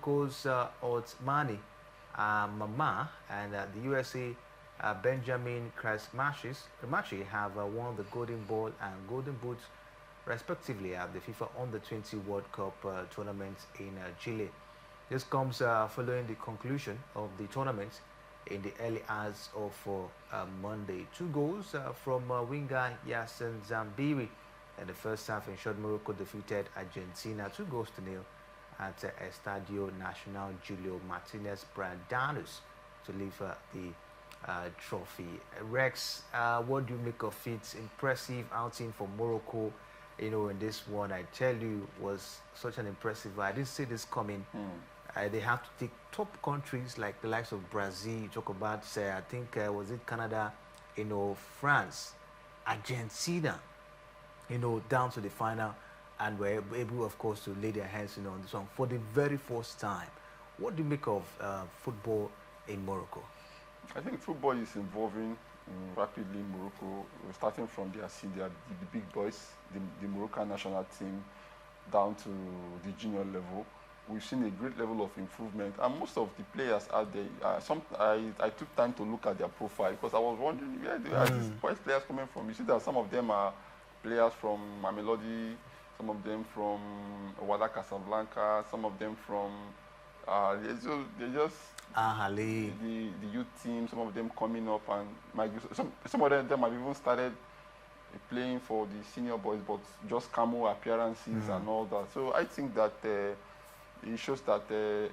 Morocco's Othmane Maamma and the USA Benjamin Cremaschi have won the Golden Ball and Golden Boot respectively at the FIFA Under-20 World Cup tournament in Chile. This comes following the conclusion of the tournament in the early hours of Monday. 2 goals from winger Yasin Zambiri in the first half ensured Morocco defeated Argentina 2-0 at Estadio Nacional Julio Martinez Brandanus to lift the trophy. Rex, what do you make of it? Impressive outing for Morocco. You know, in this one, I tell you, was such an impressive. I didn't see this coming. They have to take top countries like the likes of Brazil. You talk about, say, I think was it Canada, you know, France, Argentina, you know, down to the final, and were able, of course, to lay their hands, you know, on this one for the very first time. What do you make of football in Morocco? I think football is evolving rapidly in Morocco, starting from the big boys, the Moroccan national team, down to the junior level. We've seen a great level of improvement, and most of the players out there, I took time to look at their profile because I was wondering where these players coming from. You see that some of them are players from Mamelodi, some of them from Wada Casablanca, some of them from they just the youth team, some of them coming up, and some of them have even started playing for the senior boys, but just camo appearances and all that. So I think that it shows that the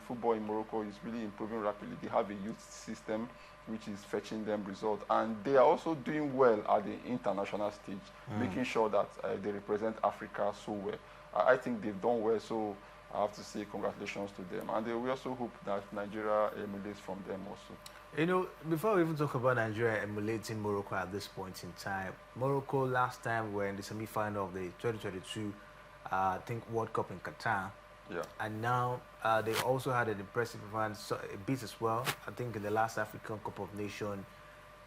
football in Morocco is really improving rapidly. They have a youth system which is fetching them results, and they are also doing well at the international stage, making sure that they represent Africa so well. I think they've done well, so I have to say congratulations to them. And we also hope that Nigeria emulates from them also. You know, before we even talk about Nigeria emulating Morocco at this point in time, Morocco last time were in the semi-final of the 2022, I think, World Cup in Qatar. Yeah. And now they also had an impressive performance, a bit as well, I think, in the last African Cup of Nations.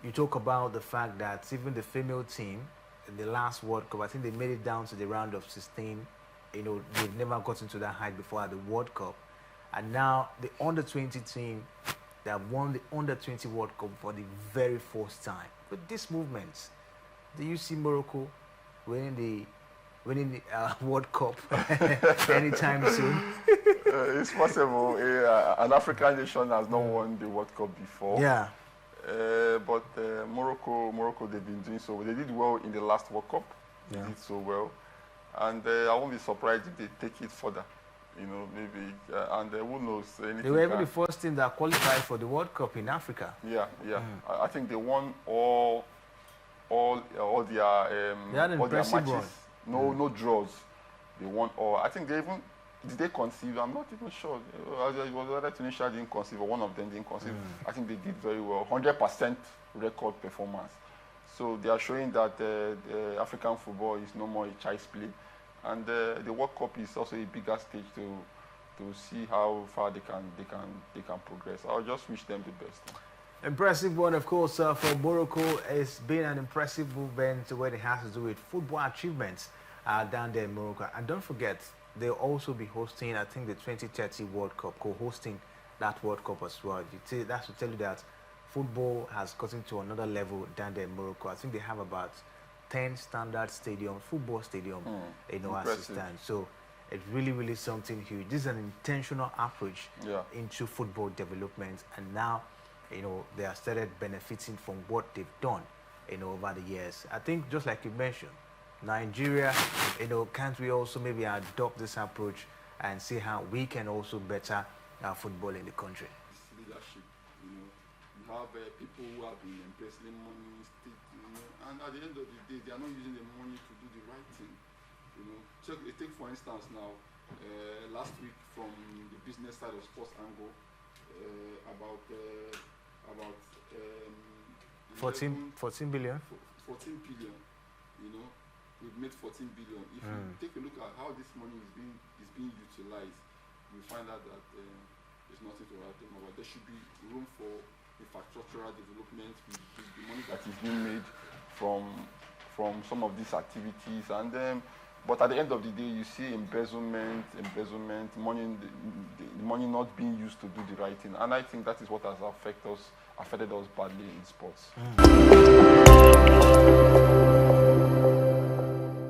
You talk about the fact that even the female team in the last World Cup, I think they made it down to the round of 16. You know, they've never gotten to that height before at the World Cup. And now the Under-20 team, they have won the Under-20 World Cup for the very first time. With this movement, do you see Morocco winning the World Cup anytime soon? It's possible. An African nation has not won the World Cup before. Yeah. But Morocco, they've been doing so. They did well in the last World Cup. They did so well. And I won't be surprised if they take it further. You know, maybe, and who knows? They were even the first team that qualified for the World Cup in Africa. Yeah. I think they won all their matches. Run. No draws. They won all. I think they even did they conceive? I'm not even sure. It was whether Tunisia didn't conceive or one of them didn't conceive. I think they did very well. 100% record performance. So they are showing that African football is no more a child's play, and the World Cup is also a bigger stage to see how far they can progress. I'll just wish them the best. Impressive one, of course, for Morocco. It's been an impressive movement where it has to do with football achievements down there in Morocco. And don't forget, they'll also be hosting, I think, the 2030 World Cup, co-hosting that World Cup as well. That's to tell you that football has gotten to another level down there in Morocco. I think they have about 10 standard football stadium, assistant. So it's really, really something huge. This is an intentional approach into football development, and now, you know, they have started benefiting from what they've done, you know, over the years. I think, just like you mentioned, Nigeria, you know, can't we also maybe adopt this approach and see how we can also better football in the country? Leadership, you know, you have people who have been embezzling money, and at the end of the day, they are not using the money to do the right thing. You know, take for instance now, last week from the business side of sports angle, about 14 billion. 14 billion. You know, we've made 14 billion. If you take a look at how this money is being utilized, you find out that there's nothing to write them about. There should be room for infrastructural development with the money that is being made from some of these activities, and but at the end of the day, you see embezzlement, money. the money not being used to do the right thing. And I think that is what has affected us badly in sports.